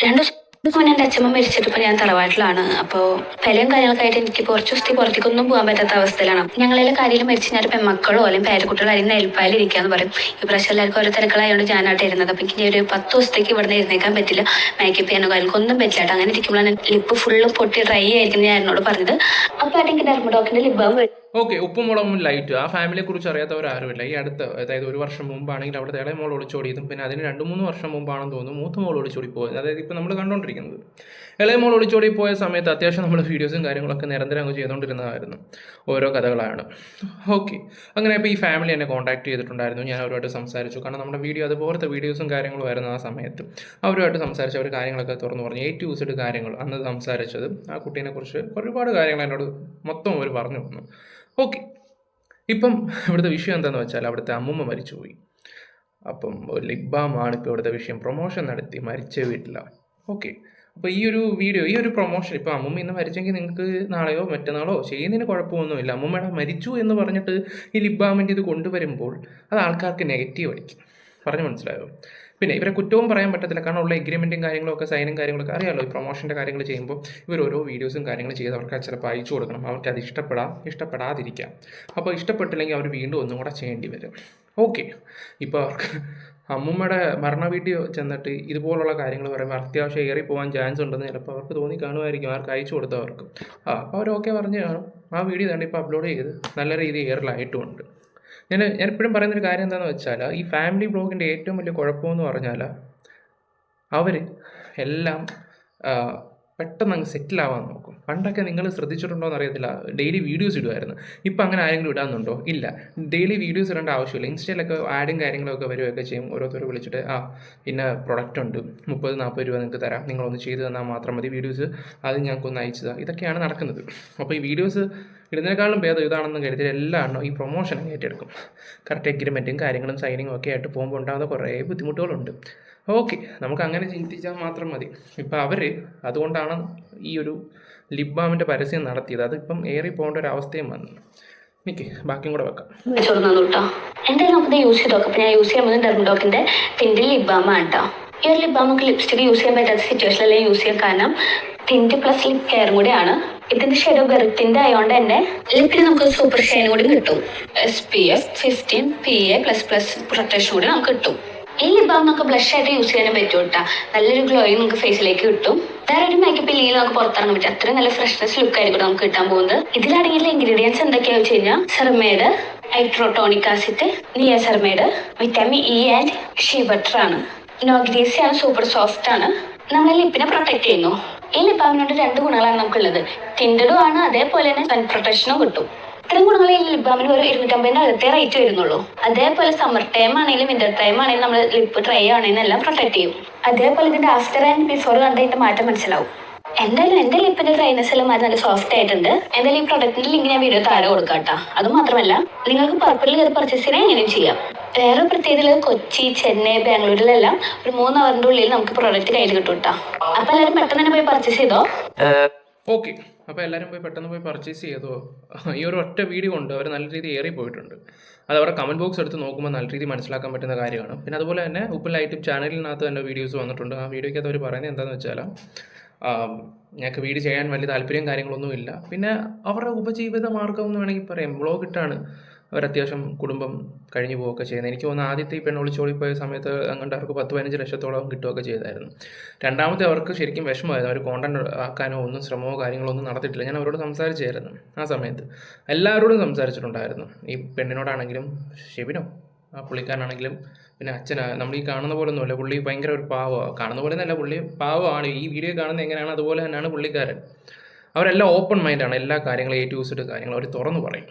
2 ദിവസം മുന്നേ എൻ്റെ അച്ഛമ്മ മരിച്ചിട്ടിപ്പോൾ ഞാൻ തറവാട്ടിലാണ്. അപ്പോൾ പെലയും കാര്യങ്ങളൊക്കെ എനിക്ക് കുറച്ച് ദിവസത്തേക്ക് പുറത്തേക്കൊന്നും പോകാൻ പറ്റാത്ത അവസ്ഥയിലാണ്. ഞങ്ങളെല്ലാം കാര്യത്തിൽ മരിച്ച് ഞാൻ പെൺമക്കളോ അല്ലെങ്കിൽ പേരക്കുട്ടികളോ അല്ലെങ്കിൽ നെൽപ്പാലിരിക്കാന്ന് പറയും. ഈ പ്രാവശ്യം എല്ലാവർക്കും ഓരോ തിരക്കളായതുകൊണ്ട് ഞാനായിട്ട് ഇരുന്നത്. അപ്പം എനിക്ക് ഒരു 10 ദിവസത്തേക്ക് ഇവിടുന്ന് എഴുന്നേക്കാൻ പറ്റില്ല. മേക്കപ്പ് ചെയ്യാനോ കാര്യങ്ങൾക്കൊന്നും പറ്റില്ല. അങ്ങനെ ഇരിക്കുമ്പോഴാണ് ലിപ്പ് ഫുള്ളും പൊട്ടി ഡ്രൈ ആയിരിക്കും ഞാൻ എന്നോട് പറഞ്ഞത്. അപ്പോൾ എനിക്ക് ഡെർമഡോക്കിൻ്റെ ലിപ് ബാം ഓക്കെ, ഉപ്പും മുളകും ലൈറ്റ്. ആ ഫാമിലിയെ കുറിച്ച് അറിയാത്തവരാരുമില്ല. ഈ അടുത്ത്, അതായത് 1 വർഷം മുമ്പാണെങ്കിൽ അവിടുത്തെ ഇളയ മോൾ ഒളിച്ചോടിയതും പിന്നെ അതിന് 2-3 വർഷം മുമ്പാണെന്ന് തോന്നുന്നു മൂത്ത മോൾ ഒളിച്ചോടി പോയത്. അതായത് ഇപ്പോൾ നമ്മൾ കണ്ടുകൊണ്ടിരിക്കുന്നത് ഇളയ മോൾ ഒളിച്ചോടി പോയ സമയത്ത് അത്യാവശ്യം നമ്മൾ വീഡിയോസും കാര്യങ്ങളൊക്കെ നിരന്തരം അങ്ങ് ചെയ്തുകൊണ്ടിരുന്നതായിരുന്നു. ഓരോ കഥകളാണ്. ഓക്കെ, അങ്ങനെ ഇപ്പോൾ ഈ ഫാമിലി എന്നെ കോൺടാക്ട് ചെയ്തിട്ടുണ്ടായിരുന്നു. ഞാൻ അവരുമായിട്ട് സംസാരിച്ചു. കാരണം നമ്മുടെ വീഡിയോ അതുപോലത്തെ വീഡിയോസും കാര്യങ്ങളും ആയിരുന്നു ആ സമയത്ത്. അവരുമായിട്ട് സംസാരിച്ച് അവർ കാര്യങ്ങളൊക്കെ തുറന്നു പറഞ്ഞു. A to Z കാര്യങ്ങൾ അന്ന് സംസാരിച്ചത്. ആ കുട്ടീനെക്കുറിച്ച് ഒരുപാട് കാര്യങ്ങൾ എന്നോട് മൊത്തം അവർ പറഞ്ഞു തന്നു. ഓക്കെ, ഇപ്പം ഇവിടുത്തെ വിഷയം എന്താണെന്ന് വെച്ചാൽ അവിടുത്തെ അമ്മൂമ്മ മരിച്ചുപോയി. അപ്പം ലിപ് ബാമാണ് ഇപ്പോൾ ഇവിടുത്തെ വിഷയം. പ്രൊമോഷൻ നടത്തി മരിച്ച വീട്ടിലാണ്. ഓക്കെ, അപ്പോൾ ഈ ഒരു വീഡിയോ, ഈ ഒരു പ്രൊമോഷൻ, ഇപ്പോൾ അമ്മൂമ്മ ഇന്ന് മരിച്ചെങ്കിൽ നിങ്ങൾക്ക് നാളെയോ മറ്റന്നാളോ ചെയ്യുന്നതിന് കുഴപ്പമൊന്നുമില്ല. അമ്മൂമ്മയുടെ മരിച്ചു എന്ന് പറഞ്ഞിട്ട് ഈ ലിപ് ബാമിൻ്റെ ഇത് കൊണ്ടുവരുമ്പോൾ അത് ആൾക്കാർക്ക് നെഗറ്റീവ് ആയിരിക്കും. പറഞ്ഞു മനസ്സിലായോ? പിന്നെ ഇവരെ കുറ്റവും പറയാൻ പറ്റത്തില്ല. കാരണം ഉള്ള എഗ്രിമെൻറ്റും കാര്യങ്ങളൊക്കെ സൈനും കാര്യങ്ങളൊക്കെ അറിയാമല്ലോ. ഈ പ്രൊമോഷൻ്റെ കാര്യങ്ങൾ ചെയ്യുമ്പോൾ ഇവർ ഓരോ വീഡിയോസും കാര്യങ്ങൾ ചെയ്ത് അവർക്ക് ചിലപ്പോൾ അയച്ചു കൊടുക്കണം. അവർക്ക് അത് ഇഷ്ടപ്പെടാതിരിക്കാം. അപ്പോൾ ഇഷ്ടപ്പെട്ടില്ലെങ്കിൽ അവർ വീണ്ടും ഒന്നും കൂടെ ചെയ്യേണ്ടി വരും. ഓക്കെ, ഇപ്പോൾ അവർക്ക് അമ്മൂമ്മയുടെ മരണ വീട്ടിൽ ചെന്നിട്ട് ഇതുപോലുള്ള കാര്യങ്ങൾ പറയുമ്പോൾ അത്യാവശ്യം ഏറി പോകാൻ ചാൻസ് ഉണ്ടെന്ന് ചിലപ്പോൾ അവർക്ക് തോന്നി കാണുമായിരിക്കും. അവർക്ക് അയച്ചു കൊടുത്തവർക്ക് അപ്പോൾ അവർ ഓക്കെ പറഞ്ഞ് കാണും. ആ വീഡിയോ തന്നെ ഇപ്പോൾ അപ്ലോഡ് ചെയ്ത് നല്ല രീതിയിൽ എയറിലായിട്ടുമുണ്ട്. ഞാൻ എപ്പോഴും പറയുന്നൊരു കാര്യം എന്താണെന്ന് വെച്ചാൽ ഈ ഫാമിലി ബ്ലോഗിൻ്റെ ഏറ്റവും വലിയ കുഴപ്പമെന്ന് പറഞ്ഞാൽ അവർ എല്ലാം പെട്ടെന്ന് അങ്ങ് സെറ്റിലാവാൻ നോക്കും. പണ്ടൊക്കെ നിങ്ങൾ ശ്രദ്ധിച്ചിട്ടുണ്ടോ എന്ന് അറിയത്തില്ല, ഡെയിലി വീഡിയോസ് ഇടുമായിരുന്നു. ഇപ്പം അങ്ങനെ ആരെങ്കിലും ഇടാന്നുണ്ടോ? ഇല്ല. ഡെയിലി വീഡിയോസ് ഇടേണ്ട ആവശ്യമില്ല. ഇൻസ്റ്റയിലൊക്കെ ആഡും കാര്യങ്ങളൊക്കെ വരികയൊക്കെ ചെയ്യും. ഓരോരുത്തർ വിളിച്ചിട്ട് പിന്നെ പ്രൊഡക്റ്റ് ഉണ്ട്, 30-40 രൂപ നിങ്ങൾക്ക് തരാം, നിങ്ങളൊന്ന് ചെയ്ത് തന്നാൽ മാത്രം മതി, വീഡിയോസ് അത് ഞങ്ങൾക്കൊന്ന് അയച്ചതാണ്. ഇതൊക്കെയാണ് നടക്കുന്നത്. അപ്പോൾ ഈ വീഡിയോസ് ഇടുന്നതിനേക്കാളും ഭേദം ഇതാണെന്ന് കരുതി എല്ലാം ഈ പ്രൊമോഷൻ ഏറ്റെടുക്കും. കറക്റ്റ് എഗ്രിമെൻറ്റും കാര്യങ്ങളും സൈനിങ്ങും ഒക്കെ ആയിട്ട് പോകുമ്പോൾ ഉണ്ടാകുന്ന കുറേ ബുദ്ധിമുട്ടുകളുണ്ട്. ഓക്കെ, നമുക്ക് അങ്ങനെ ചിന്തിച്ചാൽ മാത്രം മതി. ഇപ്പം അവർ അതുകൊണ്ടാണ് ഈ ഒരു ലിപ് ബാമിൻ്റെ പരസ്യം നടത്തിയത്. അതിപ്പം ഏറി പോകേണ്ട ഒരു അവസ്ഥയും വന്നു. എനിക്ക് ബാക്കിയും കൂടെ വെക്കാം. എന്തായാലും നമുക്കിത് യൂസ് ചെയ്ത് നോക്കാം. ഞാൻ യൂസ് ചെയ്യാൻ പോകുന്നത് ഡെർമഡോക്കിൻ്റെ ടിൻറ്റ് ലിപ് ബാമാണ് കേട്ടോ. ഈ ഒരു ലിപ് ബാം നമുക്ക് ലിപ്സ്റ്റിക് യൂസ് ചെയ്യാൻ പറ്റാത്ത സിറ്റുവേഷനിലെല്ലാം യൂസ് ചെയ്യാൻ കാരണം ടിൻറ്റ് പ്ലസ് ലിപ് കെയറും കൂടിയാണ്. ഇതിന്റെ ഷെയ്ഡ് ബെറിറ്റിന്റെ ആയതുകൊണ്ട് തന്നെ ലിപ്പിന് നമുക്ക് സൂപ്പർ ഷൈൻ കൂടി കിട്ടും. SPF 15 PA++ പ്രൊട്ടക്ഷൻ കൂടി നമുക്ക് കിട്ടും. ഈ ലിപ് ബാം നമുക്ക് ബ്ലഷ് ആയിട്ട് യൂസ് ചെയ്യാനും പറ്റും കേട്ടോ. നല്ലൊരു ഗ്ലോയും നമുക്ക് ഫേസിലേക്ക് കിട്ടും. വേറെ ഒരു മേക്കപ്പ് ഇല്ലെങ്കിൽ നമുക്ക് പുറത്തിറങ്ങാൻ പറ്റും. അത്രയും നല്ല ഫ്രഷ്നെസ് ലുക്ക് ആയിരിക്കും നമുക്ക് കിട്ടാൻ പോകുന്നത്. ഇതിലടങ്ങിയുള്ള ഇൻഗ്രീഡിയൻസ് എന്തൊക്കെയാണെന്ന് വെച്ച് കഴിഞ്ഞാൽ ceramide, hydrotonic acid, niacinamide, vitamin E and shea butter ആണ്. നോ ഗ്രീസി ആണ്, സൂപ്പർ സോഫ്റ്റ് ആണ്, നമ്മളെ ലിപ്പിനെ പ്രൊട്ടക്ട് ചെയ്യുന്നു. ഈ ലിപ് ബാമിനോട് 2 ഗുണങ്ങളാണ് നമുക്കുള്ളത്. ടിൻറ്റഡും ആണ്, അതേപോലെ തന്നെ സൺ പ്രൊട്ടക്ഷനും കിട്ടും. ഇത്രയും ഗുണങ്ങൾ ഈ ലിപ് ബാമിന് ഒരു 250 അകത്തേ റേറ്റ് വരുന്നുള്ളൂ. അതേപോലെ സമ്മർ ടൈം ആണെങ്കിലും വിന്റർ ടൈം ആണെങ്കിലും നമ്മൾ ലിപ്പ് ഡ്രൈ ആണെങ്കിലും എല്ലാം പ്രൊട്ടക്ട് ചെയ്യും. അതേപോലെ ഇതിന്റെ ആഫ്റ്റർ ആൻഡ് ബിഫോർ കണ്ടതിന്റെ മാറ്റം മനസ്സിലാവും. എന്തായാലും എന്റെ ലിപ്പിന്റെ ഡ്രൈനെസ് എല്ലാം മാറി നല്ല സോഫ്റ്റ് ആയിട്ടുണ്ട്. എന്തായാലും ഈ പ്രൊഡക്റ്റിന്റെ ലിങ്ക് ഞാൻ വീഡിയോ താഴെ കൊടുക്കാട്ടോ. അത് മാത്രമല്ല നിങ്ങൾക്ക് പർപ്പിളിൽ കയറി പർച്ചേസ് ചെയ്യാൻ എങ്ങനെയും ചെയ്യാം. വേറെ പ്രത്യേകത കൊച്ചി, ചെന്നൈ, ബാംഗ്ലൂരിലെല്ലാം ഒരു 3 അവറിന്റെ ഉള്ളിൽ നമുക്ക് പ്രൊഡക്റ്റ് കയ്യിൽ കിട്ടും കേട്ടോ. അപ്പൊ എല്ലാവരും പെട്ടെന്ന് തന്നെ പോയി പർച്ചേസ് ചെയ്തോ. ഓക്കെ, അപ്പോൾ എല്ലാവരും പെട്ടെന്ന് പോയി പർച്ചേസ് ചെയ്തോ. ഈ ഒരു ഒറ്റ വീഡിയോ കൊണ്ട് അവർ നല്ല രീതിയിൽ ഏറി പോയിട്ടുണ്ട്. അത് അവരുടെ കമൻറ്റ് ബോക്സ് എടുത്ത് നോക്കുമ്പോൾ നല്ല രീതിയിൽ മനസ്സിലാക്കാൻ പറ്റുന്ന കാര്യമാണ്. പിന്നെ അതുപോലെ തന്നെ ഉപ്പും ലൈറ്റും ചാനലിനകത്ത് തന്നെ വീഡിയോസ് വന്നിട്ടുണ്ട്. ആ വീഡിയോയ്ക്കകത്ത് അവർ പറയുന്നത് എന്താണെന്ന് വെച്ചാൽ ഞങ്ങൾക്ക് വീഡിയോ ചെയ്യാൻ വലിയ താല്പര്യം കാര്യങ്ങളൊന്നുമില്ല. പിന്നെ അവരുടെ ഉപജീവിത മാർഗ്ഗം എന്ന് വേണമെങ്കിൽ പറയാം, വ്ളോഗ് ഇട്ടാണ് അവരത്യാവശ്യം കുടുംബം കഴിഞ്ഞു പോവുകയൊക്കെ ചെയ്യുന്നത്. എനിക്ക് തോന്നുന്നു ആദ്യത്തെ ഈ പെണ്ണ് ഒളിച്ചോടിപ്പോയ സമയത്ത് അങ്ങോട്ട് അവർക്ക് 10-15 ലക്ഷത്തോളം കിട്ടുകയൊക്കെ ചെയ്തായിരുന്നു. രണ്ടാമത്തെ അവർക്ക് ശരിക്കും വിഷമമായിരുന്നു. അവർ കോണ്ടന്റ് ആക്കാനോ ഒന്നും ശ്രമമോ കാര്യങ്ങളോ ഒന്നും നടത്തിയിട്ടില്ല. ഞാൻ അവരോട് സംസാരിച്ചായിരുന്നു ആ സമയത്ത്. എല്ലാവരോടും സംസാരിച്ചിട്ടുണ്ടായിരുന്നു. ഈ പെണ്ണിനോടാണെങ്കിലും ഷെബിനോ ആ പുള്ളിക്കാരനാണെങ്കിലും പിന്നെ അച്ഛനാ. നമ്മൾ ഈ കാണുന്ന പോലെ ഒന്നുമല്ല, പുള്ളി ഭയങ്കര ഒരു പാവമാണ്. കാണുന്ന പോലെ എന്നല്ല, പുള്ളി പാവമാണ്. ഈ വീഡിയോ കാണുന്നത് എങ്ങനെയാണ് അതുപോലെ തന്നെയാണ് പുള്ളിക്കാരൻ. അവരെല്ലാം ഓപ്പൺ മൈൻഡാണ്. എല്ലാ കാര്യങ്ങളും A to Z കാര്യങ്ങൾ അവർ തുറന്നു പറയും.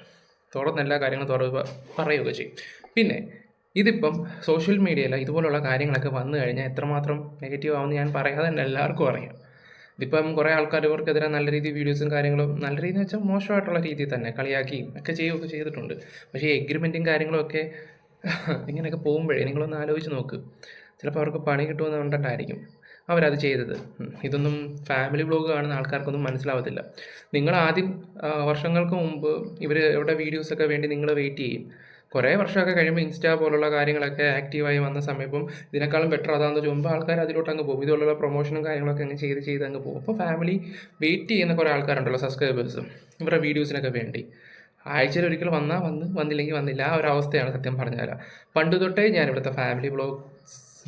തുറന്ന് എല്ലാ കാര്യങ്ങളും പറയുകയൊക്കെ ചെയ്യും. പിന്നെ ഇതിപ്പം സോഷ്യൽ മീഡിയയിൽ ഇതുപോലുള്ള കാര്യങ്ങളൊക്കെ വന്നു കഴിഞ്ഞാൽ എത്രമാത്രം നെഗറ്റീവ് ആവുമെന്ന് ഞാൻ പറയാതെ തന്നെ എല്ലാവർക്കും അറിയാം. ഇതിപ്പം കുറേ ആൾക്കാർ ഇവർക്കെതിരെ നല്ല രീതിയിൽ വീഡിയോസും കാര്യങ്ങളും നല്ല രീതിയിൽ വെച്ചാൽ മോശമായിട്ടുള്ള രീതിയിൽ തന്നെ കളിയാക്കിയും ഒക്കെ ചെയ്യുകയൊക്കെ ചെയ്തിട്ടുണ്ട്. പക്ഷേ ഈ എഗ്രിമെൻറ്റും കാര്യങ്ങളും ഒക്കെ ഇങ്ങനെയൊക്കെ പോകുമ്പോഴേ നിങ്ങളൊന്ന് ആലോചിച്ച് നോക്ക്. ചിലപ്പോൾ അവർക്ക് പണി കിട്ടുമെന്ന് കണ്ടിട്ടായിരിക്കും അവരത് ചെയ്തത്. ഇതൊന്നും ഫാമിലി വ്ളോഗ് കാണുന്ന ആൾക്കാർക്കൊന്നും മനസ്സിലാവത്തില്ല. നിങ്ങൾ ആദ്യം വർഷങ്ങൾക്ക് മുമ്പ് ഇവർ എവിടെ വീഡിയോസൊക്കെ വേണ്ടി നിങ്ങൾ വെയിറ്റ് ചെയ്യും. കുറേ വർഷമൊക്കെ കഴിയുമ്പോൾ ഇൻസ്റ്റാ പോലുള്ള കാര്യങ്ങളൊക്കെ ആക്റ്റീവായി വന്ന സമയം ഇപ്പം ഇതിനേക്കാളും ബെറ്റർ അതാണെന്ന് ചോദിക്കുമ്പോൾ ആൾക്കാർ അതിലോട്ട് അങ്ങ് പോകും. ഇതുപോലുള്ള പ്രൊമോഷനും കാര്യങ്ങളൊക്കെ അങ്ങ് ചെയ്ത് അങ്ങ് പോകും. അപ്പോൾ ഫാമിലി വെയിറ്റ് ചെയ്യുന്ന കുറേ ആൾക്കാരുണ്ടല്ലോ, സബ്സ്ക്രൈബേഴ്സും ഇവരുടെ വീഡിയോസിനൊക്കെ വേണ്ടി. ആഴ്ചയിൽ ഒരിക്കൽ വന്നില്ലെങ്കിൽ വന്നില്ല, ആ ഒരു അവസ്ഥയാണ് സത്യം പറഞ്ഞാൽ. പണ്ട് തൊട്ടേ ഞാൻ ഇവിടുത്തെ ഫാമിലി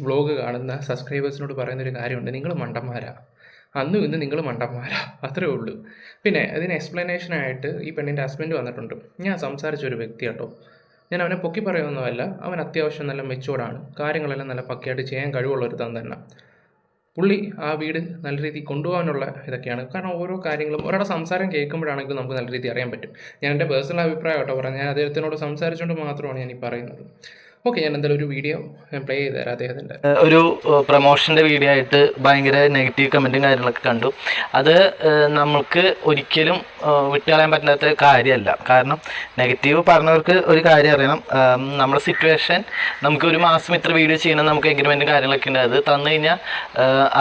വ്ളോഗ് കാണുന്ന സബ്സ്ക്രൈബേഴ്സിനോട് പറയുന്നൊരു കാര്യമുണ്ട്: നിങ്ങൾ മണ്ടന്മാരാ, അന്നും ഇന്ന് നിങ്ങൾ മണ്ടന്മാരാ, അത്രേ ഉള്ളൂ. പിന്നെ ഇതിന് എക്സ്പ്ലനേഷനായിട്ട് ഈ പെണ്ണിൻ്റെ ഹസ്ബൻഡ് വന്നിട്ടുണ്ട്. ഞാൻ സംസാരിച്ചൊരു വ്യക്തി കേട്ടോ, ഞാൻ അവനെ പൊക്കി പറയുന്നതല്ല, അവൻ അത്യാവശ്യം നല്ല മെച്ചൂർഡാണ്, കാര്യങ്ങളെല്ലാം നല്ല പക്കയായിട്ട് ചെയ്യാൻ കഴിവുള്ളൊരു തന്നെ. പുള്ളി ആ വീട് നല്ല രീതിയിൽ കൊണ്ടുപോകാനുള്ള ഇതൊക്കെയാണ്. കാരണം ഓരോ കാര്യങ്ങളും ഒരാളുടെ സംസാരം കേൾക്കുമ്പോഴാണെങ്കിലും നമുക്ക് നല്ല രീതിയിൽ അറിയാൻ പറ്റും. ഞാൻ എൻ്റെ പേഴ്സണൽ അഭിപ്രായം കേട്ടോ പറയാം, ഞാൻ അദ്ദേഹത്തിനോട് സംസാരിച്ചുകൊണ്ട് മാത്രമാണ് ഞാൻ ഈ പറയുന്നത്. ഓക്കെ, ഞാൻ എന്തായാലും ഒരു വീഡിയോ പ്ലേ ചെയ്ത് തരാം അദ്ദേഹത്തിൻ്റെ. ഒരു പ്രൊമോഷൻ്റെ വീഡിയോ ആയിട്ട് ഭയങ്കര നെഗറ്റീവ് കമൻറ്റും കാര്യങ്ങളൊക്കെ കണ്ടു. അത് നമുക്ക് ഒരിക്കലും വിട്ടുകളയാൻ പറ്റാത്ത കാര്യമല്ല. കാരണം നെഗറ്റീവ് പറഞ്ഞവർക്ക് ഒരു കാര്യം അറിയണം, നമ്മുടെ സിറ്റുവേഷൻ നമുക്ക് ഒരു മാസം ഇത്ര വീഡിയോ ചെയ്യണം, നമുക്ക് എഗ്രിമെൻറ്റും കാര്യങ്ങളൊക്കെ ഉണ്ട്. അത് തന്നു കഴിഞ്ഞാൽ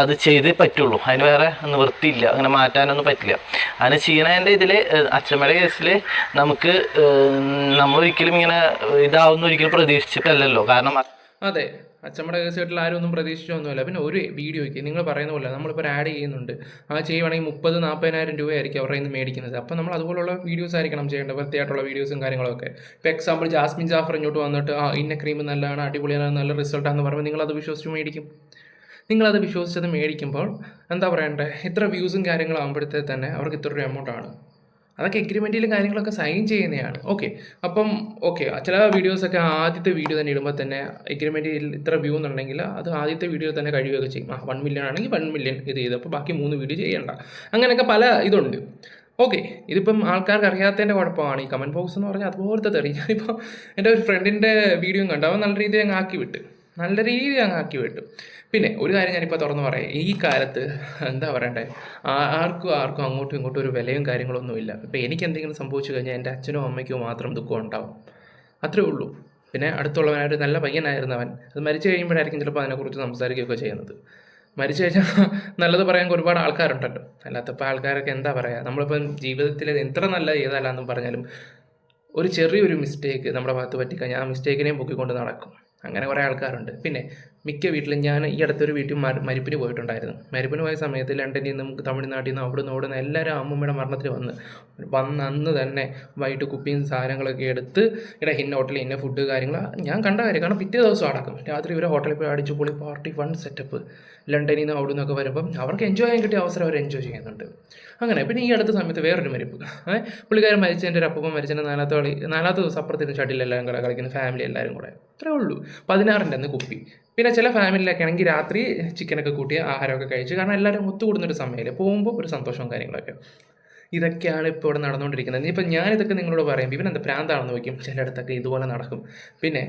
അത് ചെയ്തേ പറ്റുള്ളൂ, അതിന് വേറെ നിവൃത്തിയില്ല, അങ്ങനെ മാറ്റാനൊന്നും പറ്റില്ല. അങ്ങനെ ചെയ്യണതിൻ്റെ ഇതിൽ അച്ഛമ്മയുടെ കേസിൽ നമുക്ക് നമ്മളൊരിക്കലും ഇങ്ങനെ ഇതാവുന്ന ഒരിക്കലും പ്രതീക്ഷിച്ചിട്ടല്ലല്ലോ. കാരണം അതെ, അച്ചമ്മയുടെ കേസായിട്ടുള്ള ആരും ഒന്നും പ്രതീക്ഷിച്ചൊന്നുമില്ല. പിന്നെ ഒരു വീഡിയോയ്ക്ക് നിങ്ങൾ പറയുന്ന പോലെ നമ്മളിപ്പോൾ ഒരു ആഡ് ചെയ്യുന്നുണ്ട്, ആ ചെയ്യുവാണെങ്കിൽ 30,000-40,000 രൂപയായിരിക്കും അവരുടെ നിന്ന് മേടിക്കുന്നത്. അപ്പോൾ നമ്മൾ അതുപോലുള്ള വീഡിയോസ് ആയിരിക്കണം ചെയ്യേണ്ടത്, വൃത്തിയായിട്ടുള്ള വീഡിയോസും കാര്യങ്ങളൊക്കെ. ഇപ്പോൾ എക്സാമ്പിൾ ജാസ്മിൻ ജാഫർ ഇങ്ങോട്ട് വന്നിട്ട് ഇന്ന ക്രീം നല്ലതാണ്, അടിപൊളിയാണ്, നല്ല റിസൾട്ടാണെന്ന് പറയുമ്പോൾ നിങ്ങളത് വിശ്വസിച്ച് മേടിക്കും. നിങ്ങളത് വിശ്വസിച്ചത് മേടിക്കുമ്പോൾ എന്താ പറയണ്ടേ, ഇത്ര വ്യൂസും കാര്യങ്ങളാകുമ്പോഴത്തേ തന്നെ അവർക്ക് ഇത്ര ഒരു എമൗണ്ടാണ്. അതൊക്കെ എഗ്രിമെൻറ്റിലും കാര്യങ്ങളൊക്കെ സൈൻ ചെയ്യുന്നതാണ്. ഓക്കെ ചില വീഡിയോസൊക്കെ ആദ്യത്തെ വീഡിയോ തന്നെ ഇടുമ്പോൾ തന്നെ എഗ്രിമെൻറ്റിൽ ഇത്ര വ്യൂ എന്നുണ്ടെങ്കിൽ അത് ആദ്യത്തെ വീഡിയോ തന്നെ കഴിയുകയൊക്കെ ചെയ്യും. 1 മില്യൺ ആണെങ്കിൽ 1 മില്യൺ ഇത് ചെയ്തപ്പോൾ ബാക്കി 3 വീഡിയോ ചെയ്യണ്ട, അങ്ങനെയൊക്കെ പല ഇതുണ്ട്. ഓക്കെ, ഇതിപ്പം ആൾക്കാർക്ക് അറിയാത്തതിൻ്റെ കുഴപ്പമാണ്. ഈ കമൻറ്റ് ബോക്സ് എന്ന് പറഞ്ഞാൽ അതുപോലത്തെ തെറി. ഞാനിപ്പോൾ എൻ്റെ ഒരു ഫ്രണ്ടിൻ്റെ വീഡിയോ കണ്ടു, അവൻ നല്ല രീതിയിൽ അങ്ങ് ആക്കി വിട്ടു. പിന്നെ ഒരു കാര്യം ഞാനിപ്പോൾ തുറന്ന് പറയാം, ഈ കാലത്ത് എന്താ പറയണ്ടേ, ആർക്കും അങ്ങോട്ടും ഇങ്ങോട്ടും ഒരു വിലയും കാര്യങ്ങളൊന്നുമില്ല. ഇപ്പോൾ എനിക്ക് എന്തെങ്കിലും സംഭവിച്ചു കഴിഞ്ഞാൽ എൻ്റെ അച്ഛനോ അമ്മയ്ക്കോ മാത്രം ദുഃഖം ഉണ്ടാവും, അത്രേ ഉള്ളൂ. പിന്നെ അടുത്തുള്ളവനായിട്ട് നല്ല പയ്യനായിരുന്നവൻ, അത് മരിച്ചു കഴിയുമ്പോഴായിരിക്കും ചിലപ്പോൾ അതിനെക്കുറിച്ച് സംസാരിക്കുകയൊക്കെ ചെയ്യുന്നത്. മരിച്ചു കഴിഞ്ഞാൽ നല്ലത് പറയാൻ ഒരുപാട് ആൾക്കാരുണ്ടല്ലോ, അല്ലാത്തപ്പോൾ ആൾക്കാരൊക്കെ എന്താ പറയുക, നമ്മളിപ്പം ജീവിതത്തിൽ എത്ര നല്ല ചെയ്താലാന്നും പറഞ്ഞാലും ഒരു ചെറിയൊരു മിസ്റ്റേക്ക് നമ്മുടെ ഭാഗത്ത് പറ്റിക്കഴിഞ്ഞാൽ ആ മിസ്റ്റേക്കിനെയും പൊക്കിക്കൊണ്ട് നടക്കും. അങ്ങനെ കുറേ ആൾക്കാരുണ്ട്. പിന്നെ മിക്ക വീട്ടിലും ഞാൻ ഈ അടുത്തൊരു വീട്ടിൽ മരിപ്പിന് പോയിട്ടുണ്ടായിരുന്നു. മരിപ്പിന് പോയ സമയത്ത് ലണ്ടനിൽ നിന്നും തമിഴ്നാട്ടിൽ നിന്നും അവിടുന്ന് എല്ലാവരും അമ്മൂമ്മയുടെ മരണത്തിന് വന്ന് അന്ന് തന്നെ വൈകിട്ട് കുപ്പിയും സാധനങ്ങളൊക്കെ എടുത്ത് ഇന്ന ഹോട്ടലിൽ ഇന്ന ഫുഡ് കാര്യങ്ങൾ ഞാൻ കണ്ട കാര്യം. കാരണം പിറ്റേ ദിവസം അടക്കും രാത്രി ഇവരെ ഹോട്ടലിൽ പോയി അടിച്ചു പൊളി പാർട്ടി ഫൺ സെറ്റപ്പ്. ലണ്ടനിൽ നിന്നും അവിടെ നിന്നൊക്കെ വരുമ്പം അവർക്ക് എൻജോയ് ചെയ്യാൻ കിട്ടിയ അവസരം അവർ എൻജോയ് ചെയ്യുന്നുണ്ട്. അങ്ങനെ പിന്നെ ഈ അടുത്ത സമയത്ത് വേറൊരു മരിപ്പ്, പുള്ളിക്കാരൻ മരിച്ചതിൻ്റെ ഒരു അപ്പം മരിച്ചതിൻ്റെ നാലാമത്തെ ദിവസം അപ്പുറത്തിന് ഷട്ടിലെല്ലാം കളിക്കുന്ന ഫാമിലി എല്ലാവരും കൂടെ. അത്രേ ഉള്ളൂ. 16-ൻ്റെ അന്ന് കുപ്പി. പിന്നെ ചില ഫാമിലിയിലൊക്കെ ആണെങ്കിൽ രാത്രി ചിക്കനൊക്കെ കൂട്ടി ആഹാരമൊക്കെ കഴിച്ച്, കാരണം എല്ലാവരും ഒത്തുകൂടുന്നൊരു സമയമില്ല, പോകുമ്പോൾ ഒരു സന്തോഷവും കാര്യങ്ങളൊക്കെ. ഇതൊക്കെയാണ് ഇപ്പോൾ ഇവിടെ നടന്നുകൊണ്ടിരിക്കുന്നത്. ഇനിയിപ്പോൾ ഞാനിതൊക്കെ നിങ്ങളോട് പറയും, ഇവനെന്താ പ്രാന്താണെന്ന് നോക്കും, ചിലയിടത്തൊക്കെ ഇതുപോലെ നടക്കും. പിന്നെ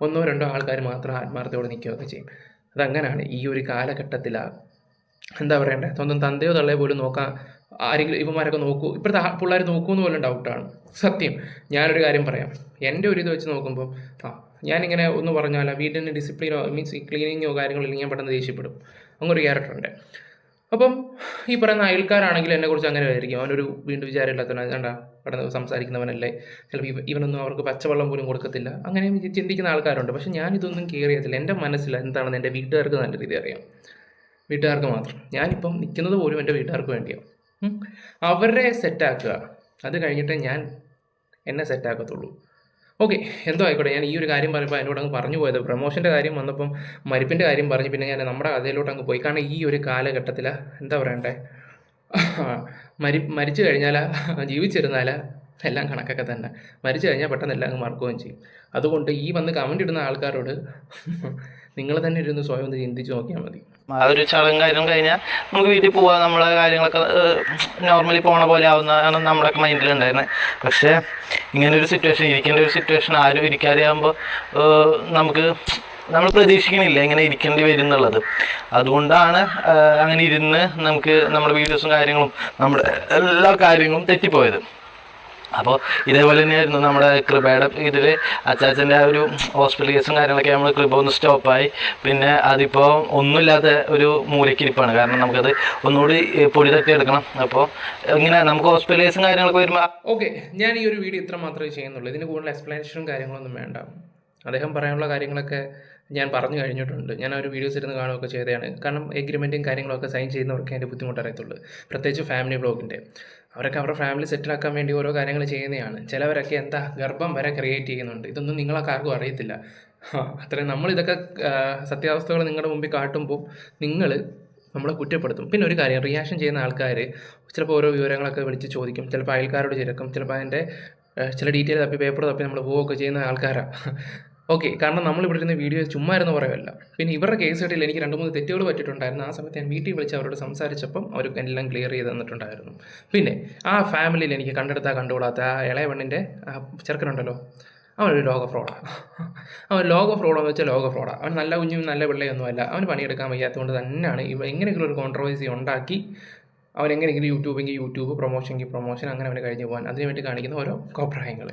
1-2 ആൾക്കാർ മാത്രം ആത്മാർത്ഥയോടെ നിൽക്കുകയൊക്കെ ചെയ്യും. അതങ്ങനെയാണ് ഈ ഒരു കാലഘട്ടത്തിലാണ്. എന്താ പറയണ്ടേ, സ്വന്തം തന്തയോ തള്ളയോ പോലും നോക്കാൻ ആരെങ്കിലും ഇവന്മാരൊക്കെ നോക്കൂ, ഇപ്പോഴത്തെ പിള്ളേർ നോക്കുമെന്ന് പോലും ഡൗട്ടാണ് സത്യം. ഞാനൊരു കാര്യം പറയാം, എൻ്റെ ഒരു ഇത് വെച്ച് നോക്കുമ്പോൾ ഞാനിങ്ങനെ ഒന്ന് പറഞ്ഞാൽ വീടിന് ഡിസിപ്ലിനോ മീൻസ് ക്ലീനിങ്ങോ കാര്യങ്ങളില്ലെങ്കിൽ ഞാൻ പെട്ടെന്ന് ദേഷ്യപ്പെടും. അങ്ങനൊരു ക്യാരക്ടറുണ്ട്. അപ്പം ഈ പറയുന്ന അയൽക്കാരാണെങ്കിലും എന്നെക്കുറിച്ച് അങ്ങനെ ആയിരിക്കും, അവനൊരു വീണ്ടും വിചാരമില്ലാത്തവനാണ്, കണ്ടാ പെട്ടെന്ന് സംസാരിക്കുന്നവനല്ലേ, ചിലപ്പോൾ ഇവനൊന്നും അവർക്ക് പച്ചവെള്ളം പോലും കൊടുക്കത്തില്ല, അങ്ങനെ ചിന്തിക്കുന്ന ആൾക്കാരുണ്ട്. പക്ഷെ ഞാനിതൊന്നും കെയർ ചെയ്യത്തില്ല. എൻ്റെ മനസ്സിൽ എന്താണെന്ന് എൻ്റെ വീട്ടുകാർക്ക് നല്ല രീതിയിൽ അറിയാം, വീട്ടുകാർക്ക് മാത്രം. ഞാനിപ്പം നിൽക്കുന്നത് പോലും എൻ്റെ വീട്ടുകാർക്ക് വേണ്ടിയാണ്. അവരെ സെറ്റാക്കുക, അത് കഴിഞ്ഞിട്ട് ഞാൻ എന്നെ സെറ്റാക്കത്തുള്ളൂ. ഓക്കെ, എന്തോ ആയിക്കോട്ടെ. ഞാൻ ഈ ഒരു കാര്യം പറയുമ്പോൾ അതിനോട് അങ്ങ് പറഞ്ഞു പോയത്, പ്രൊമോഷൻ്റെ കാര്യം വന്നപ്പം മരിപ്പിൻ്റെ കാര്യം പറഞ്ഞു, പിന്നെ ഞാൻ നമ്മുടെ കഥയിലോട്ട് അങ്ങ് പോയി. കാരണം ഈ ഒരു കാലഘട്ടത്തിൽ എന്താ പറയണ്ടേ, മരിച്ചു കഴിഞ്ഞാൽ ജീവിച്ചിരുന്നാൽ എല്ലാം കണക്കൊക്കെ തന്നെ, മരിച്ചു കഴിഞ്ഞാൽ പെട്ടെന്ന് എല്ലാം അങ്ങ് മറക്കുകയും ചെയ്യും. അതുകൊണ്ട് ഈ വന്ന് കമൻ്റ് ഇടുന്ന ആൾക്കാരോട് നിങ്ങൾ തന്നെ ഇരുന്ന് സ്വയം ഒന്ന് ചിന്തിച്ച് നോക്കിയാൽ മതി. ആ ഒരു ചടങ്ങ് കാര്യം കഴിഞ്ഞാൽ നമുക്ക് വീട്ടിൽ പോകാം, നമ്മളെ കാര്യങ്ങളൊക്കെ നോർമലി പോണ പോലെ ആവുന്നതാണ് നമ്മുടെയൊക്കെ മൈൻഡിലുണ്ടായിരുന്നത്. പക്ഷേ ഇങ്ങനൊരു സിറ്റുവേഷൻ, ഇരിക്കേണ്ട ഒരു സിറ്റുവേഷൻ ആരും ഇരിക്കാതെ ആകുമ്പോൾ നമ്മൾ പ്രതീക്ഷിക്കണില്ല ഇങ്ങനെ ഇരിക്കേണ്ടി വരും എന്നുള്ളത്. അതുകൊണ്ടാണ് അങ്ങനെ ഇരുന്ന് നമുക്ക് നമ്മുടെ വീഡിയോസും കാര്യങ്ങളും നമ്മുടെ എല്ലാ കാര്യങ്ങളും തെറ്റിപ്പോയത്. അപ്പോൾ ഇതേപോലെ തന്നെയായിരുന്നു നമ്മുടെ കൃപയുടെ ഇതിൽ അച്ചാച്ചൻ്റെ ആ ഒരു ഹോസ്പിറ്റൽ കേസും കാര്യങ്ങളൊക്കെ നമ്മൾ കൃപ ഒന്ന് സ്റ്റോപ്പായി. പിന്നെ അതിപ്പോൾ ഒന്നുമില്ലാത്ത ഒരു മൂലക്കിരിപ്പാണ്. കാരണം നമുക്കത് ഒന്നുകൂടി പൊടി തട്ടിയെടുക്കണം. അപ്പോൾ ഇങ്ങനെ നമുക്ക് ഹോസ്പിറ്റൽ കേസും കാര്യങ്ങളൊക്കെ വരുമ്പോൾ ഓക്കെ, ഞാൻ ഈ ഒരു വീഡിയോ ഇത്ര മാത്രമേ ചെയ്യുന്നുള്ളൂ. ഇതിന് കൂടുതൽ എക്സ്പ്ലനേഷനും കാര്യങ്ങളൊന്നും വേണ്ട. അദ്ദേഹം പറയാനുള്ള കാര്യങ്ങളൊക്കെ ഞാൻ പറഞ്ഞു കഴിഞ്ഞിട്ടുണ്ട്. ഞാൻ ആ ഒരു വീഡിയോസ് ഇരുന്ന് കാണുകയൊക്കെ ചെയ്തതാണ്. കാരണം എഗ്രിമെൻറ്റും കാര്യങ്ങളൊക്കെ സൈൻ ചെയ്യുന്നവർക്ക് അതിൻ്റെ ബുദ്ധിമുട്ട് അറിയത്തുള്ളൂ. പ്രത്യേകിച്ച് ഫാമിലി ബ്ലോഗിൻ്റെ അവരൊക്കെ അവരുടെ ഫാമിലി സെറ്റിലാക്കാൻ വേണ്ടി ഓരോ കാര്യങ്ങൾ ചെയ്യുന്നതാണ്. ചിലവരൊക്കെ എന്താ ഗർഭം വരെ ക്രിയേറ്റ് ചെയ്യുന്നുണ്ട്. ഇതൊന്നും നിങ്ങളൊക്കെ ആർക്കും അറിയത്തില്ല. അത്രയും നമ്മളിതൊക്കെ സത്യാവസ്ഥകൾ നിങ്ങളുടെ മുമ്പിൽ കാട്ടുമ്പോൾ നിങ്ങൾ നമ്മളെ കുറ്റപ്പെടുത്തും. പിന്നെ ഒരു കാര്യം, റിയാക്ഷൻ ചെയ്യുന്ന ആൾക്കാർ ചിലപ്പോൾ ഓരോ വിവരങ്ങളൊക്കെ വിളിച്ച് ചോദിക്കും. ചിലപ്പോൾ അയൽക്കാരോട് ചേർക്കും. ചിലപ്പോൾ അതിൻ്റെ ചില ഡീറ്റെയിൽ തപ്പി പേപ്പർ തപ്പി നമ്മൾ പോവുകയൊക്കെ ചെയ്യുന്ന ആൾക്കാരാണ്. ഓക്കെ, കാരണം നമ്മളിവിടെ ഇരുന്ന് വീഡിയോ ചുമ്മാ ഇരുന്ന് പറയുമല്ല. പിന്നെ ഇവരുടെ കേസ് കേട്ടിൽ എനിക്ക് 2-3 തെറ്റുകൾ പറ്റിയിട്ടുണ്ടായിരുന്നു. ആ സമയത്ത് ഞാൻ വീട്ടിൽ വിളിച്ച് അവരോട് സംസാരിച്ചപ്പം അവർ എല്ലാം ക്ലിയർ ചെയ്ത് തന്നിട്ടുണ്ടായിരുന്നു. പിന്നെ ആ ഫാമിലിയിൽ എനിക്ക് കണ്ടുകൂടാത്ത ആ ഇളയ പെണ്ണിൻ്റെ ചെറുക്കനുണ്ടല്ലോ, അവനൊരു ലോക ഫ്രോഡാണ്. അവൻ ലോക ഫ്രോഡെന്ന് വെച്ചാൽ ലോക ഫ്രോഡാണ്. അവൻ നല്ല കുഞ്ഞും നല്ല പിള്ളയൊന്നുമല്ല. അവന് പണിയെടുക്കാൻ വയ്യാത്തതുകൊണ്ട് തന്നെയാണ് എങ്ങനെയെങ്കിലും ഒരു കോൺട്രവേഴ്സി ഉണ്ടാക്കി അവൻ എങ്ങനെയെങ്കിലും യൂട്യൂബ് പ്രൊമോഷൻ അങ്ങനെ അവന് കഴിഞ്ഞ് പോകാൻ അതിന് വേണ്ടി കാണിക്കുന്ന ഓരോ കോപ്രായങ്ങൾ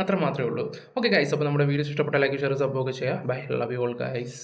അത്ര മാത്രമേ ഉള്ളൂ. ഓക്കെ ഗൈസ്, അപ്പോൾ നമ്മുടെ വീഡിയോസ് ഇഷ്ടപ്പെട്ട ലൈക്ക് ഷെയർ സബ്ബൊക്കെ ചെയ്യുക. Bye, love you all guys.